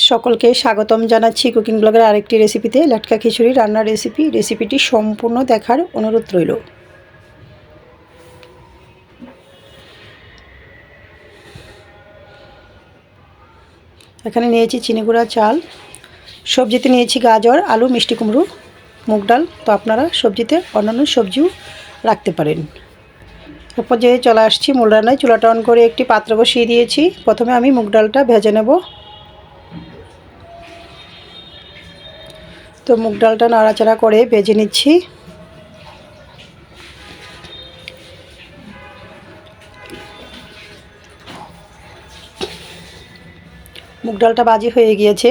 সকলকে স্বাগতম জানাচ্ছি কুকিং ব্লগের আরেকটি রেসিপিতে। লাটকা খিচুড়ি রান্নার রেসিপিটি সম্পূর্ণ দেখার অনুরোধ রইল। এখানে নিয়েছি চিনিগুড়া চাল, সবজিতে নিয়েছি গাজর, আলু, মিষ্টি কুমড়ো, মুগ ডাল। তো আপনারা সবজিতে অন্যান্য সবজিও রাখতে পারেন। এরপর যে চলে আসছি মূল রান্নায়। চুলাটা অন করে একটি পাত্র বসিয়ে দিয়েছি। প্রথমে আমি মুগ ডালটা ভেজে নেব। তো মুগ ডালটা নাড়াচাড়া করে ভেজে নিচ্ছি। মুগ ডালটা ভাজি হয়ে গিয়েছে।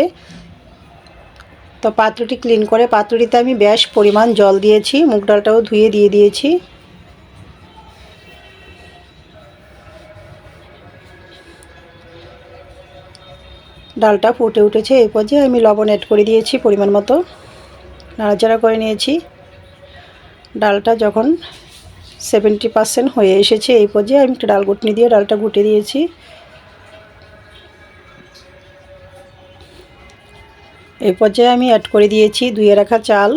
তো পাত্রটি ক্লিন করে পাত্রটিতে আমি বেশ পরিমাণ জল দিয়েছি। মুগ ডালটাও ধুয়ে দিয়ে দিয়েছি। ডালটা ফুটে উঠেছে। এই পর্যায়ে আমি লবণ অ্যাড করে দিয়েছি পরিমাণ মতো, নাড়াচাড়া করে নিয়েছি। ডালটা যখন 70% হয়ে এসেছে এই পর্যায়ে আমি একটা ডাল ঘুটনি দিয়ে ডালটা ঘুটে দিয়েছি। এই পর্যায়ে আমি অ্যাড করে দিয়েছি ধুয়ে রাখা চাল,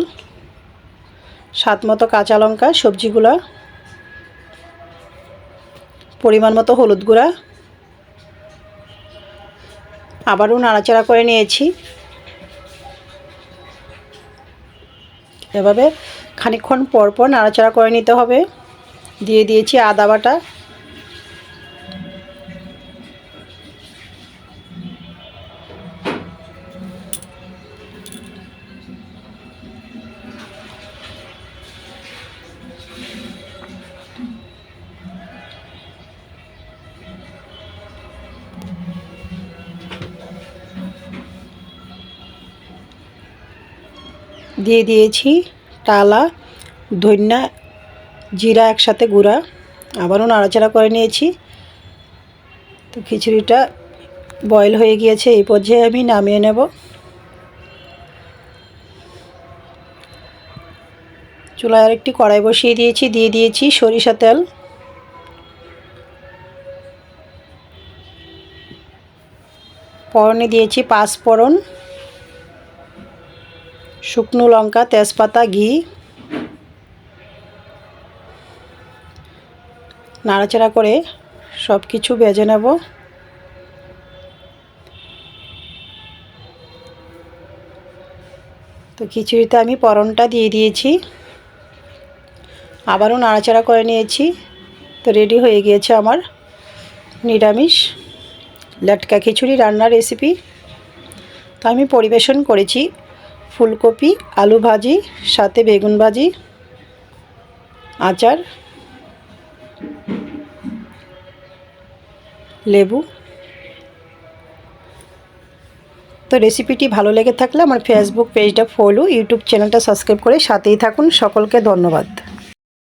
স্বাদ মতো কাঁচা লঙ্কা, সবজিগুলো, পরিমাণ মতো হলুদ গুঁড়া। আবারও নাড়াচাড়া করে নিয়েছি। এভাবে খানিকক্ষণ পর পর নাড়াচাড়া করে নিতে হবে। দিয়ে দিয়েছি আদা বাটা, দিয়ে দিয়েছি টালা, ধনিয়া, জিরা একসাথে গুঁড়া। আবারও নাড়াচাড়া করে নিয়েছি। তো খিচুড়িটা বয়েল হয়ে গিয়েছে। এই পর্যায়ে আমি নামিয়ে নেব। চুলায় আরেকটি কড়াই বসিয়ে দিয়েছি। দিয়ে দিয়েছি সরিষা তেল, ফোড়নে দিয়েছি 5 ফোড়ন, শুকনো লঙ্কা, তেজপাতা, ঘি। নাড়াচাড়া করে সব কিছু ভেজে নেব। তো খিচুড়িতে আমি ফোড়নটা দিয়ে দিয়েছি। আবারও নাড়াচাড়া করে নিয়েছি। তো রেডি হয়ে গিয়েছে আমার নিরামিষ লাটকা খিচুড়ি রান্নার রেসিপি। তো আমি পরিবেশন করেছি ফুলকপি আলু ভাজি, সাথে বেগুন ভাজি, আচার, লেবু। তো রেসিপিটি ভালো লেগে থাকলে আমার ফেসবুক পেজটা ফলো, ইউটিউব চ্যানেলটা সাবস্ক্রাইব করে সাথেই থাকুন। সকলকে ধন্যবাদ।